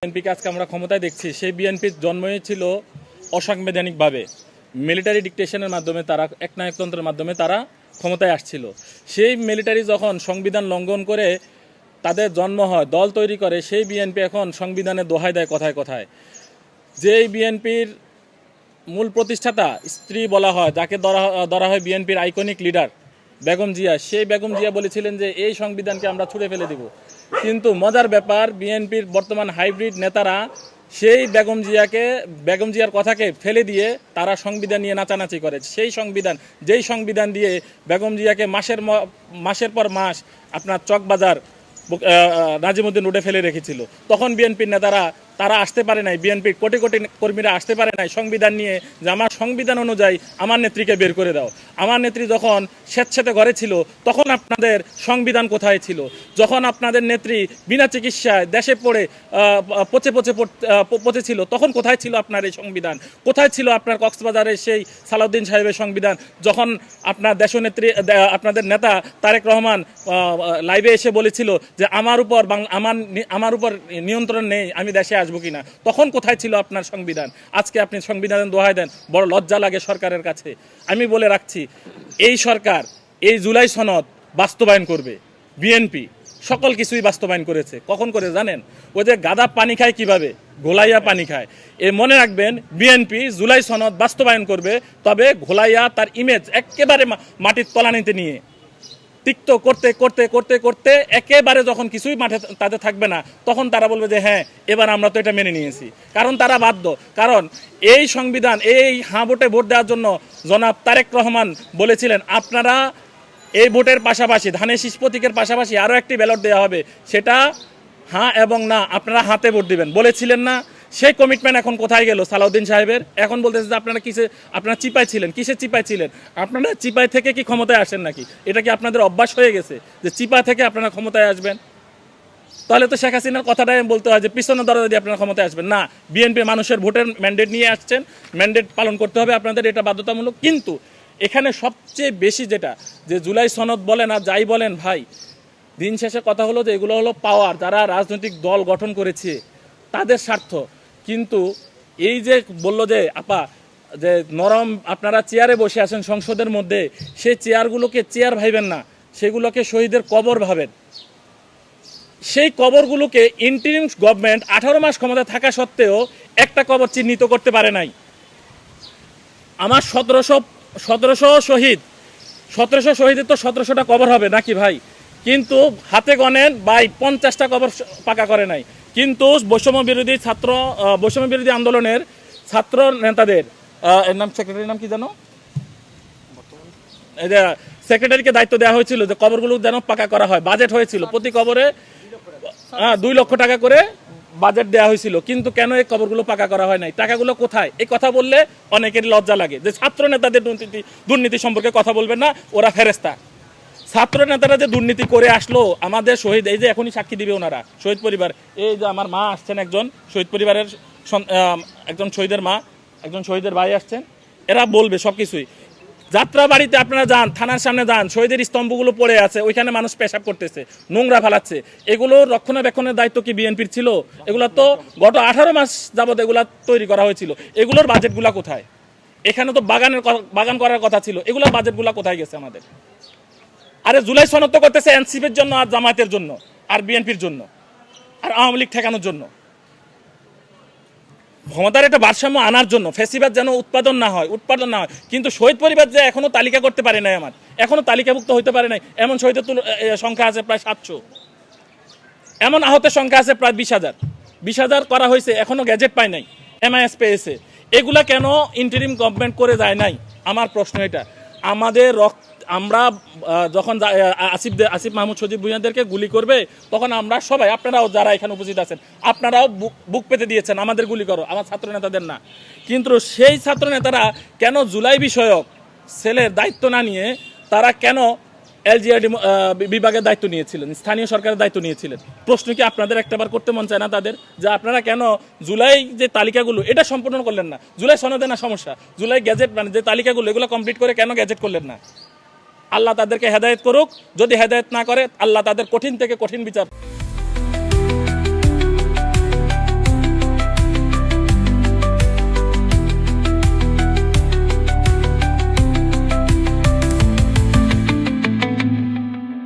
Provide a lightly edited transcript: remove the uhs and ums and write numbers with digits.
বিএনপিকে আজকে আমরা ক্ষমতায় দেখছি, সেই বিএনপির জন্মই ছিল অসাংবিধানিকভাবে মিলিটারি ডিকটেশনের মাধ্যমে, তারা একনায়কতন্ত্রের মাধ্যমে তারা ক্ষমতায় আসছিল। সেই মিলিটারি যখন সংবিধান লঙ্ঘন করে তাদের জন্ম হয়, দল তৈরি করে, সেই বিএনপি এখন সংবিধানের দোহাই দেয় কথায় কথায়। যেই বিএনপির মূল প্রতিষ্ঠাতা স্ত্রী বলা হয়, যাকে ধরা হয় বিএনপির আইকনিক লিডার বেগম জিয়া, সেই বেগম জিয়া বলেছিলেন যে এই সংবিধানকে আমরা ছুঁড়ে ফেলে দিব। কিন্তু মজার ব্যাপার, বিএনপির বর্তমান হাইব্রিড নেতারা সেই বেগম জিয়ার কথাকে ফেলে দিয়ে তারা সংবিধান নিয়ে নাচানাচি করে। যেই সংবিধান দিয়ে বেগম জিয়াকে মাসের পর মাস আপনার চকবাজার নাজিমুদ্দিন রোডে ফেলে রেখেছিল, তখন বিএনপির নেতারা তারা আসতে পারে নাই, বিএনপির কোটি কোটি কর্মীরা আসতে পারে নাই সংবিধান নিয়ে যে আমার সংবিধান অনুযায়ী আমার নেত্রীকে বের করে দাও। আমার নেত্রী যখন স্বেচ্ছাতে ঘরে ছিল তখন আপনাদের সংবিধান কোথায় ছিল? যখন আপনাদের নেত্রী বিনা চিকিৎসায় দেশে পড়ে পচে ছিল তখন কোথায় ছিল আপনার এই সংবিধান? কোথায় ছিল আপনার কক্সবাজারের সেই সালাউদ্দিন সাহেবের সংবিধান? যখন আপনার দেশনেত্রী আপনাদের নেতা তারেক রহমান লাইভে এসে বলেছিল যে আমার উপর নিয়ন্ত্রণ নেই, আমি দেশে আসবো কিনা, তখন কোথায় ছিল আপনার সংবিধান? আজকে আপনি সংবিধানের দোহাই দেন, বড় লজ্জা লাগে সরকারের কাছে। আমি বলে রাখছি, এই সরকার এই জুলাই সনদ বাস্তবায়ন করবে। বিএনপি সকল কিছুই বাস্তবায়ন করেছে। কখন করে জানেন? ওই যে গাধা পানি খায় কিভাবে, ঘোলাইয়া পানি খায়। মনে রাখবেন, বিএনপি জুলাই সনদ বাস্তবায়ন করবে, তবে ঘোলাইয়া তার ইমেজ একেবারে মাটির তলানিতে নিয়ে তিক্ত করতে করতে করতে করতে একেবারে যখন কিছুই মাঠে তাদের থাকবে না, তখন তারা বলবে যে হ্যাঁ, এবার আমরা তো এটা মেনে নিয়েছি। কারণ তারা বাধ্য। কারণ এই সংবিধান, এই হাঁ ভোটে ভোট দেওয়ার জন্য জনাব তারেক রহমান বলেছিলেন আপনারা এই ভোটের পাশাপাশি, ধানের শীষ প্রতীকের পাশাপাশি আরও একটি ব্যালট দেওয়া হবে, সেটা হ্যাঁ এবং না, আপনারা হাতে ভোট দিবেন বলেছিলেন না? সেই কমিটমেন্ট এখন কোথায় গেল সালাউদ্দিন সাহেবের? এখন বলতেছে যে আপনারা চিপায় ছিলেন। কিসে চিপায় ছিলেন? আপনারা চিপায় থেকে কি ক্ষমতায় আসেন নাকি? এটা কি আপনাদের অভ্যাস হয়ে গেছে যে চিপা থেকে আপনারা ক্ষমতায় আসবেন? তাহলে তো শেখ হাসিনার কথাটাই বলতে হয় যে পিছনের দরজা দিয়ে আপনারা ক্ষমতায় আসবেন না। বিএনপি মানুষের ভোটের ম্যান্ডেট নিয়ে আসছেন, ম্যান্ডেট পালন করতে হবে আপনাদের, এটা বাধ্যতামূলক। কিন্তু এখানে সবচেয়ে বেশি যেটা, যে জুলাই সনদ বলেন আর যাই বলেন ভাই, দিন শেষে কথা হলো যে এগুলো হলো পাওয়ার, যারা রাজনৈতিক দল গঠন করেছে তাদের স্বার্থ। কিন্তু এই যে বললো যে আপা যে নরম আপনারা চেয়ারে বসে আছেন সংসদের মধ্যে, সেই চেয়ারগুলোকে চেয়ার ভাবেন না, সেগুলোকে শহীদের কবর ভাবেন। সেই কবরগুলোকে ইন্টারিম গভর্নমেন্ট 18 মাস ক্ষমতা থাকা সত্ত্বেও একটা কবর চিহ্নিত করতে পারে নাই। আমার 1700 শহীদ, 1700 শহীদের তো 1700টা কবর হবে নাকি ভাই? কিন্তু হাতে গণেন ভাই 50টা কবর পাকা করে নাই। কিন্তু বৈষম্য বিরোধী আন্দোলনের ছাত্র নেতাদের এর নাম, সেক্রেটারির নাম কি জানো, সেক্রেটারিকে দায়িত্ব দেওয়া হয়েছিল যে কবরগুলো যেন পাকা করা হয়। বাজেট হয়েছিল প্রতি কবরে 2 লক্ষ টাকা করে বাজেট দেওয়া হয়েছিল। কিন্তু কেন এই কবরগুলো পাকা করা হয় নাই? টাকাগুলো কোথায়? এই কথা বললে অনেকেরই লজ্জা লাগে যে ছাত্র নেতাদের দুর্নীতি সম্পর্কে কথা বলবেন না, ওরা ফেরেস্তা। ছাত্র নেতারা যে দুর্নীতি করে আসলো, আমাদের শহীদ, এই যে এখনই সাক্ষী দিবে ওনারা, শহীদ পরিবার, এই যে আমার মা আসছেন, একজন শহীদ পরিবারের একজন শহীদের মা, একজন শহীদের ভাই আসছেন, এরা বলবে সবকিছুই। যাত্রা বাড়িতে আপনারা যান, থানার সামনে যান, শহীদের স্তম্ভগুলো পড়ে আছে, ওইখানে মানুষ পেশাব করতেছে, নোংরা ফালাচ্ছে। এগুলো রক্ষণাবেক্ষণের দায়িত্ব কি বিএনপির ছিল? এগুলো তো গত 18 মাস যাবত এগুলা তৈরি করা হয়েছিল। এগুলোর বাজেটগুলা কোথায়? এখানে তো বাগান করার কথা ছিল, এগুলোর বাজেটগুলা কোথায় গেছে আমাদের? আরে জুলাই সনদ তো করতেছে এনসিপির জন্য, আর জামায়াতের জন্য, আর বিএনপির জন্য, আর আওয়ামী লীগ ঠেকানোর জন্য, ক্ষমতার একটা ভারসাম্য আনার জন্য, ফেসিবাদ যেন উৎপাদন না হয়। কিন্তু শহীদ পরিবার যে এখনো তালিকা করতে পারে নাই, আমার এখনো তালিকাভুক্ত হইতে পারে নাই, এমন শহীদের সংখ্যা আছে প্রায় 700, এমন আহতের সংখ্যা আছে প্রায় 20,000 করা হয়েছে, এখনো গ্যাজেট পায় নাই, MIS পেয়েছে। এগুলা কেন ইন্টারিম গভর্নমেন্ট করে যায় নাই? আমার প্রশ্ন এটা। আমরা যখন আসিফ মাহমুদ সজীব ভুঁইয়াদেরকে গুলি করবে, তখন আমরা সবাই, আপনারাও যারা এখানে উপস্থিত আছেন, আপনারাও বুক পেতে দিয়েছেন আমাদের গুলি করো, আমার ছাত্র নেতাদের না। কিন্তু সেই ছাত্র নেতারা কেন জুলাই বিষয়ক সেলের দায়িত্ব না নিয়ে তারা কেন LGRD বিভাগের দায়িত্ব নিয়েছিলেন, স্থানীয় সরকারের দায়িত্ব নিয়েছিলেন? প্রশ্ন কি আপনাদের একটাবার করতে মন চায় না তাদের, যে আপনারা কেন জুলাই যে তালিকাগুলো এটা সম্পূর্ণ করলেন না? জুলাই সনদে না সমস্যা, জুলাই গ্যাজেট মানে যে তালিকাগুলো এগুলো কমপ্লিট করে কেন গ্যাজেট করলেন না? আল্লাহ তাদেরকে হেদায়েত করুক। যদি হেদায়েত না করে, আল্লাহ তাদের কঠিন থেকে কঠিন বিচার